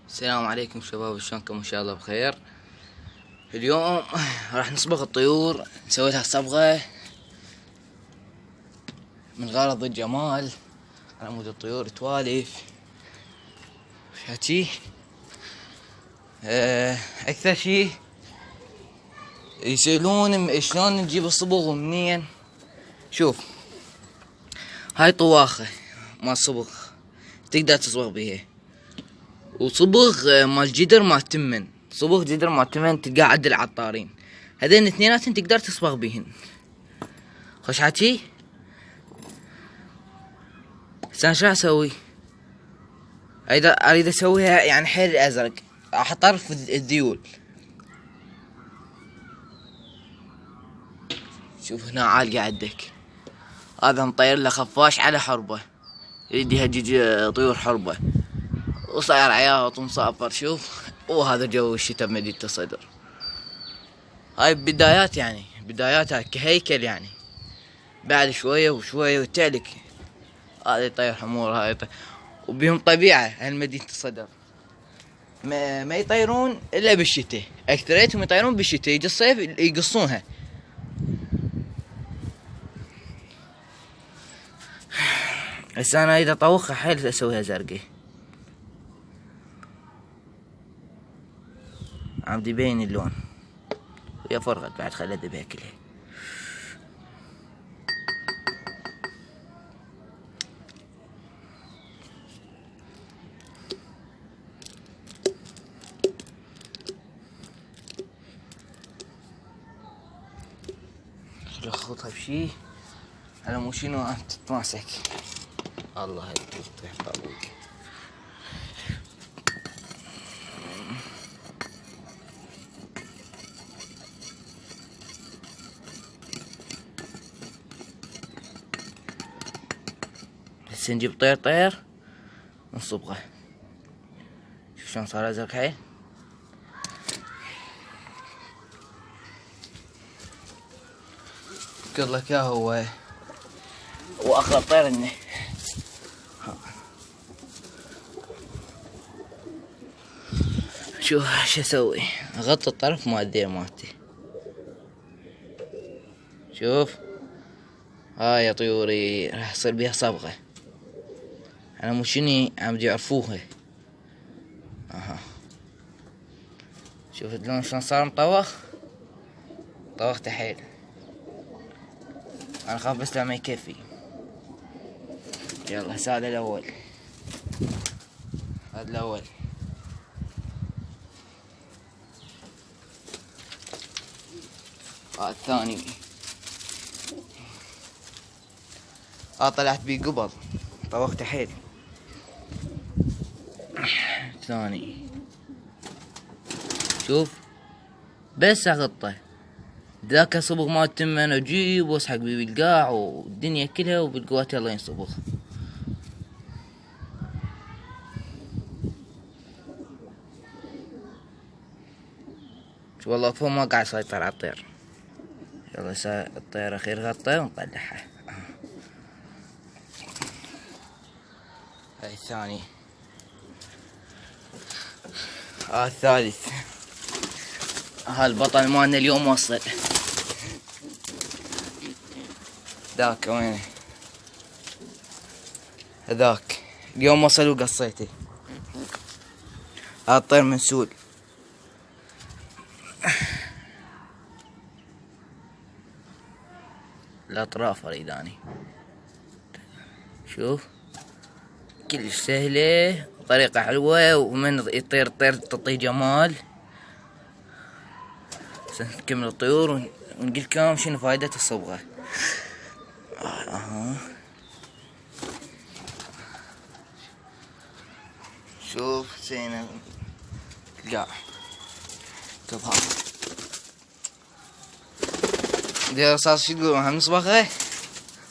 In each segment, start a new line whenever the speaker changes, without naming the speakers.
السلام عليكم شباب، شلونكم؟ ان شاء الله بخير. اليوم راح نصبغ الطيور، نسوي لها صبغة من غرض الجمال على مود الطيور توالف هاتي. اكثر شي يسألون شلون نجيب الصبغ ومنين. شوف، هاي طواخة مال صبغ تقدر تصبغ بيها، وصبغ مال جدر مال تمن، صبغ جدر مال تمن تلقاه عند العطارين. هذين اثنيناتن تقدر تصبغ بيهن. خوش حكي. هسه شو اسوي؟ اريد اسويها يعني حيل ازرق، راح اطرف الذيول. شوف هنا عالقة عندك، هذا مطير له خفاش على حربه، يريد يهجج طيور حربه، وصاير عياط ومصافر. شوف، وهذا جو الشتاء بمدينة الصدر. هاي بدايات، يعني بداياتها كهيكل، يعني بعد شوية وشوية وتالك هذا يطير حمور، هاي يطير، وبيهم طبيعة هالمدينة الصدر. ما يطيرون الا بالشتاء، اكثريتهم يطيرون بالشتاء، يجي الصيف يقصونها. هسه انا اذا اطوخها حيل اسويها زرقاء، عم يبين اللون، ويا فرغت بعد خلها ذبها كلها. اخلطها بشي على مو شنو تتماسك. الله يطيح طابوق. هسه نجيب طير ونصبغه. شوف شلون صار ازرق حيل. قل لك يا هو واخر طير انه شوف شو اسوي، اغطي الطرف مال الدير مالتي. شوف هاي يا طيوري راح يصير بيها صبغة، انا مو شني عم يعرفوها. اها، شوف اللون شلون صار مطوخ، طوخته حيل. انا خاف بس لا ما يكفي. يلا هسه هذا الاول، هذا الاول. هذا الثاني، طلعت بيه قبض، طوخته حيل. ثاني، شوف بس اغطه، ذاك صبغ مال تمن اجيب واسحق بيه بالقاع والدنيا كلها، وبالقوات يلا ينصبغ. شو والله فوق ما قاعد يسيطر على الطير. يلا الطير اخير غطه ونطلعها. هاي الثاني، الثالث. البطل مالنا اليوم وصل. ذاك وينه؟ هذاك اليوم وصل وقصيته. هذا الطير منسول. الاطراف اريد اني. شوف كلش سهلة، طريقة حلوة، ومن يطير الطير تعطيه جمال. نكمل الطيور ونقول لكم شنو فائدة الصبغة. شوف زينة القاع تظهر. دي رصاص شو تقولون، هم نصبغها؟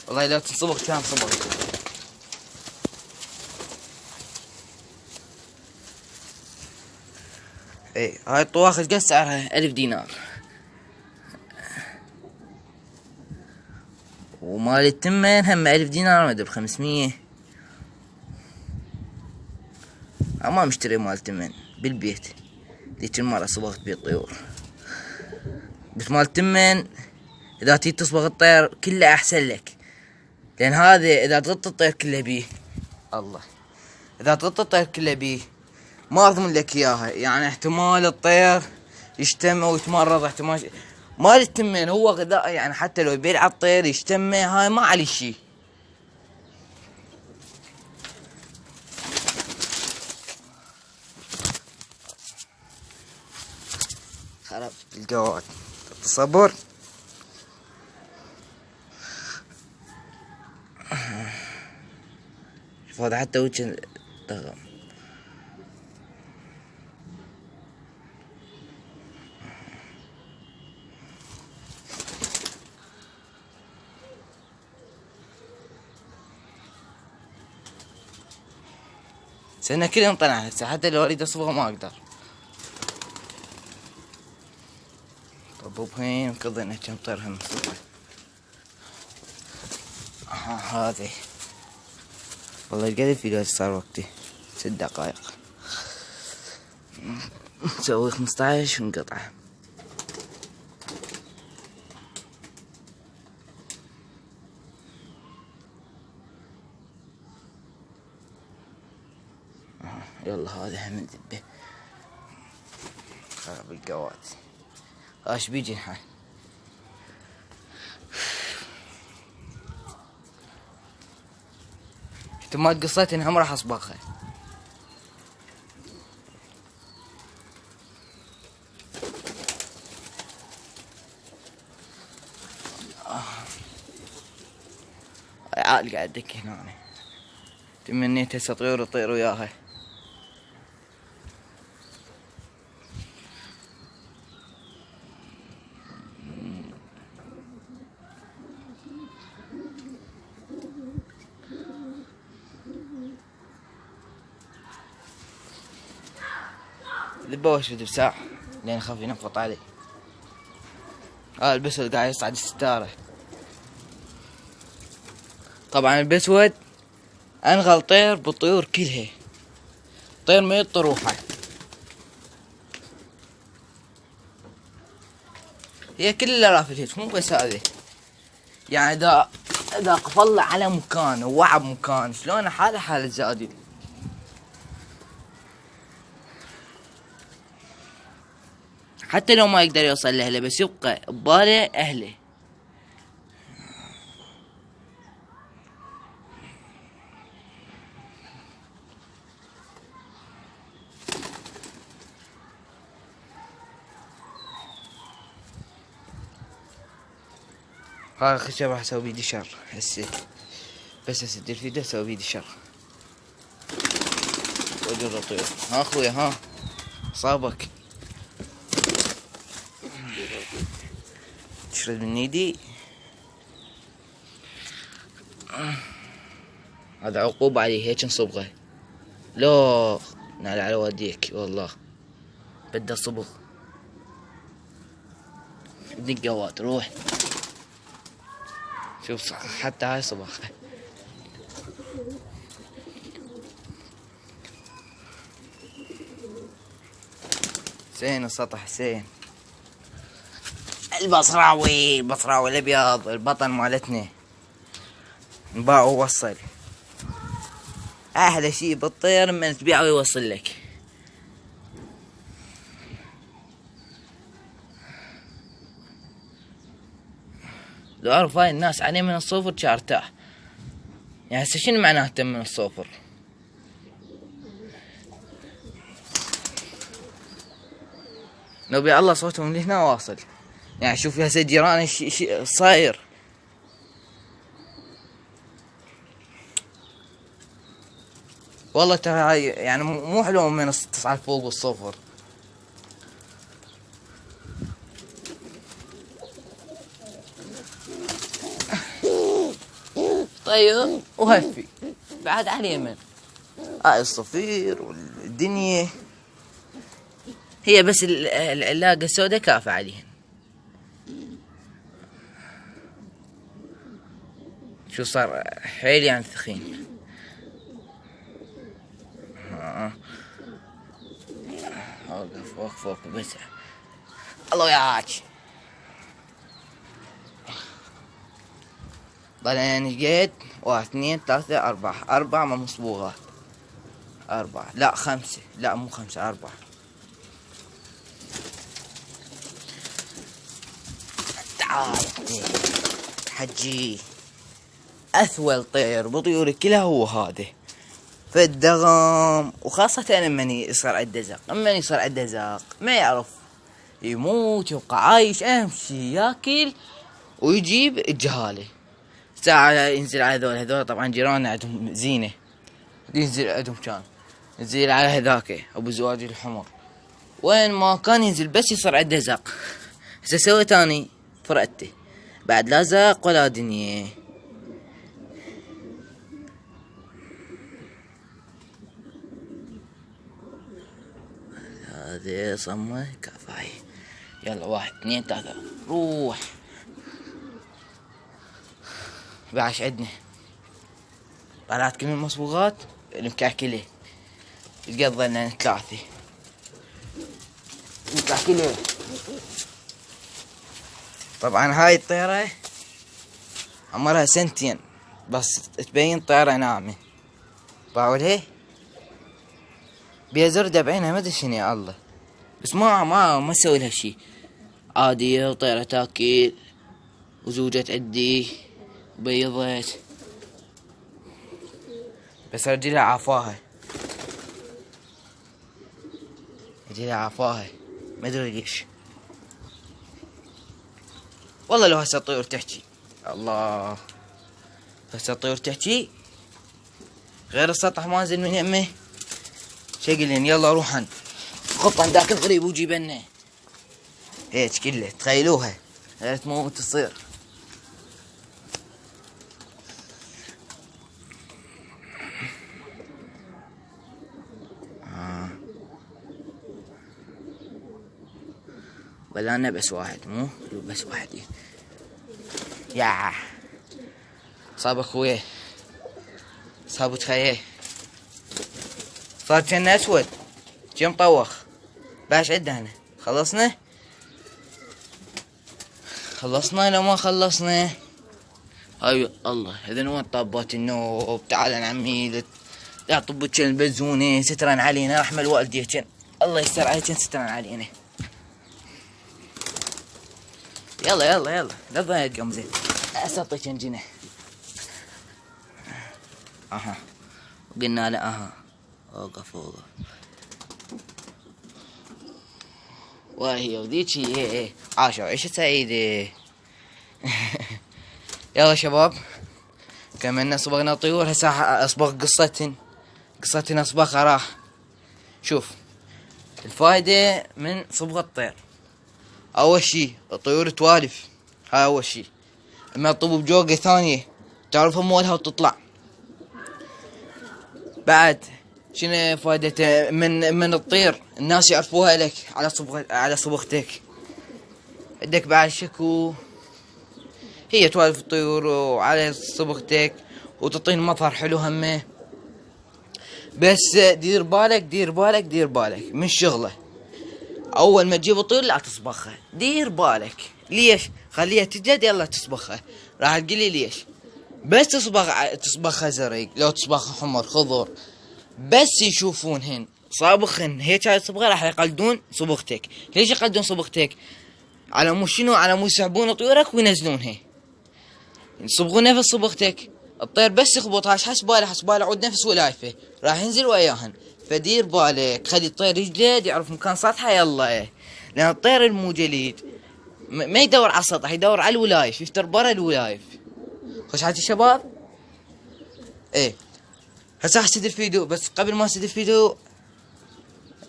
والله لو تنصبغ كان صبغ. اي هاي الطواخة قد سعرها 1000 دينار، ومال التمن هم 1000 دينار، ما ادري ب500. ما مشتري مال تمن. بالبيت. ذيك المرة صبغت بيه الطيور. بس مال تمن اذا تيجي تصبغ الطير كله احسن لك، لان هذا اذا تغطي الطير كله بيه، الله، اذا تغطي الطير كله بيه ما اضمن لك اياها. يعني احتمال الطير يشتم ويتمرض، احتمال مال التمين هو غذاء، يعني حتى لو بيلعب الطير يشتمه هاي ما عليه شي. خرب الجواد تصبر. شوف هذا حتى وجه طغم. سنة كلهم طلع هسه، حتى لو اريد اصبغه ما اقدر. طب وبهين قضينا كم طير هم صبغه. هذه والله قد الفيديو صار وقتي 6 دقائق. نسوي 15 ونقطعه. يلا هذا هم ندبه. خرب القوات ايش بيجي الحين. انت ما قصيت انها ما راح اصبغها. عال قاعد ادك هنا. تمنيت هسه طيور يطير وياها. ذبه واشرد بساعة لين اخاف ينفط علي. البسود قاعد يصعد الستارة. طبعا البسود انغل طير بالطيور كلها. طير ما يطر روحه. هي كلها رافدت مو بس هذه. يعني اذا قفل على مكان ووعى بمكان شلون حال الزادي. حتى لو ما يقدر يوصل لاهله بس يبقى بباله اهله. هاي الخشب راح اسوي بيدي شر هسه. بس اسد الفيديو اسوي بيدي شر. واجر الطيور. ها اخويا ها صابك. تشرد من ايدي. هذا عقوبة عليه هيك نصبغه. لو نال على وديك والله بدي اصبغ. دق قوات روح. شوف حتى هاي صبغ. زين السطح زين. البصراوي الابيض البطن مالتنا نباع ووصل. احلى شي بالطير من تبيعه ويوصل لك. لو اعرف هاي الناس عليه من الصفر كان ارتاح. يعني هسه شنو معناه تم من الصفر؟ لو بيع الله صوتهم لهنا واصل. يعني شوف هسه جيران صاير. والله ترى هاي يعني مو حلو من تصعد فوق الصفر. طيب وهفي بعد على اليمن. هاي الصفير والدنيا هي بس العلاقة السوداء كافة عليهن. شو صار حيل يعني ثخين. وقف فوق بس. الله وياك. ضلينا ايش قد؟ 1 2 3 4 مصبوغات. 4 لا 5 لا مو 5 4. تعال حجي. اثول طير بطيوري كلها هو هذا في الدغم، وخاصة لمن يصير عنده زق. لمن يصير عنده زق ما يعرف يموت يبقى عايش، اهم شي ياكل ويجيب الجهالة. ساعة ينزل على هذول طبعا جيراننا عندهم زينة، ينزل عندهم كان ينزل على هذاك ابو زواج الحمر، وين ما كان ينزل بس يصير عنده زق. هسه سويت اني فرقته بعد لا زق ولا دنيا. هذه صمة كفاية. يلا 1 2 3 روح. بعش عدنا طلعت كل المصبوغات المكعكلة. ايش قد ظلنا 3 مكعكلة. طبعا هاي الطيرة عمرها 2 سنين بس تبين طيرة ناعمة. باولها بيها زردة بعينها ما ادري شنو يا الله، بس ما اسوي لها شي. عادية وطيرة تاكل وزوجت عندي بيضت، بس رجلها عافاها ما ادري ليش. والله لو هسه الطيور تحكي، الله هسه الطيور تحكي غير السطح ما نزل من يمه شقلين. يلا روحن خطن ذاك الغريب وجيبنا هيك كله. تخيلوها غير تموت تصير. بلانا بس واحد مو بس واحد. يا صاب اخويه صابت خيه صار كان اسود كم طوخ. باش عندنا خلصنا لو ما خلصنا. ايوه الله اذا وين طابات النوب. تعال يا عمي لا طبك البزونه سترا علينا رحمه الوالديتين الله يستر عليكن سترا علينا. يلا لا تضايق قم زين اسطيك جنه. اها قلنا له اها اوقف وهي وذيك ايه عاشوا عيشة سعيدة. يلا شباب كملنا صبغنا طيور. هسه اصبغ قصتنا اصبغها راح. شوف الفايدة من صبغ الطير. اول شي الطيور توالف، هاي اول شي. اما تطب بجوقة ثانية تعرف مولها وتطلع. بعد شنو فائدته من الطير؟ الناس يعرفوها لك على صبغتك. عندك بعد شكو هي توالف الطيور وعلى صبغتك وتعطين مظهر حلو همه. بس دير بالك من شغله. اول ما تجيب الطيور لا تصبغها، دير بالك. ليش؟ خليها تجد يلا تصبغها. راح تقولي ليش؟ بس تصبغها زرق، لو تصبغها حمر خضر بس يشوفونهن صابخن هيك هاي الصبغه راح يقلدون صبغتك. ليش يقلدون صبغتك؟ على مو شنو؟ على مو يسحبون طيورك وينزلونها يصبغون نفس صبغتك. الطير بس يخبطها حسباله عود نفس ولايفه راح ينزل وياهن. فدير بالك خلي الطير يجلد يعرف مكان سطحه يلا. لان الطير المو جليد ما يدور على السطح، يدور على الولايف، يفتر برا الولايف. خوش حاجة شباب. ايه هسه راح اسد الفيديو، بس قبل ما اسد الفيديو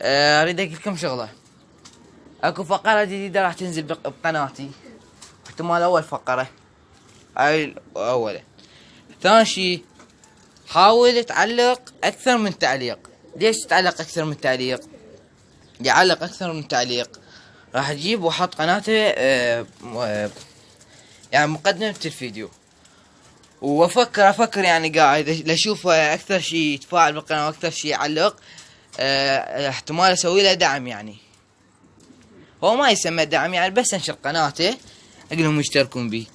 اريد اقول لكم شغله. اكو فقره جديده راح تنزل بقناتي. احتمال اول فقره هاي اوله. ثاني شي حاول تعلق اكثر من تعليق. ليش تعلق اكثر من تعليق؟ يعلق اكثر من تعليق راح اجيب واحط قناته يعني مقدمة الفيديو. وافكر يعني قاعد لاشوف اكثر شي يتفاعل بالقناة واكثر شي يعلق احتمال اسوي له دعم يعني. هو ما يسمى دعم يعني، بس انشر قناته اقول لهم يشتركون بي.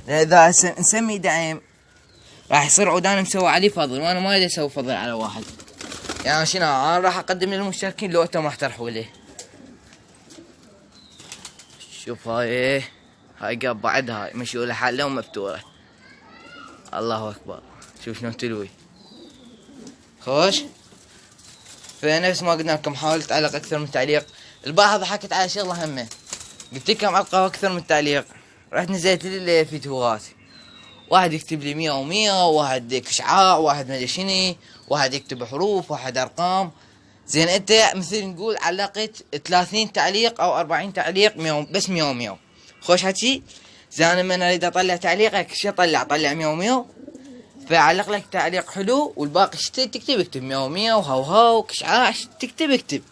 اذا نسمي دعم راح يصير عودان مسوي عليه فضل، وانا ما اريد اسوي فضل على واحد. يعني شنو انا راح اقدم للمشتركين لو انتم راح ترحوا ليه. شوف هاي قاب بعد هاي مشيولة حالة ومفتورة. الله اكبر، شوف شلون تلوي خوش. فنفس ما قلنا لكم حاولت تعلق اكثر من تعليق. البعض حكت على شغله همه، قلت لكم علقوا اكثر من تعليق، رحت نزلت لي فيديوهات، واحد يكتب لي 100 و100، واحد اشعاع، واحد ما ادري شنو، واحد يكتب حروف، واحد ارقام. زين انت مثل نقول علقت 30 تعليق او 40 تعليق بس 100 و100. خوش حكي. زين انا من اريد اطلع تعليقك شو طلع 100 و100، فعلق لك تعليق حلو والباقي تكتب اكتب 100 و100 وهو كشعاع تكتب اكتب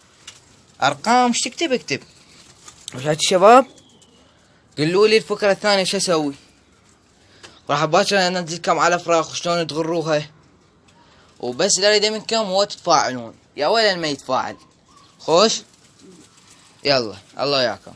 ارقام تكتب اكتب. وش هاد الشباب قولوا لي الفكرة الثانية شو اسوي. راح باكر انزلكم على فراخ وشلون تغروها، وبس اللي اريده منكم هو تتفاعلون، يا ويل ما يتفاعل. خوش يلا الله ياكم.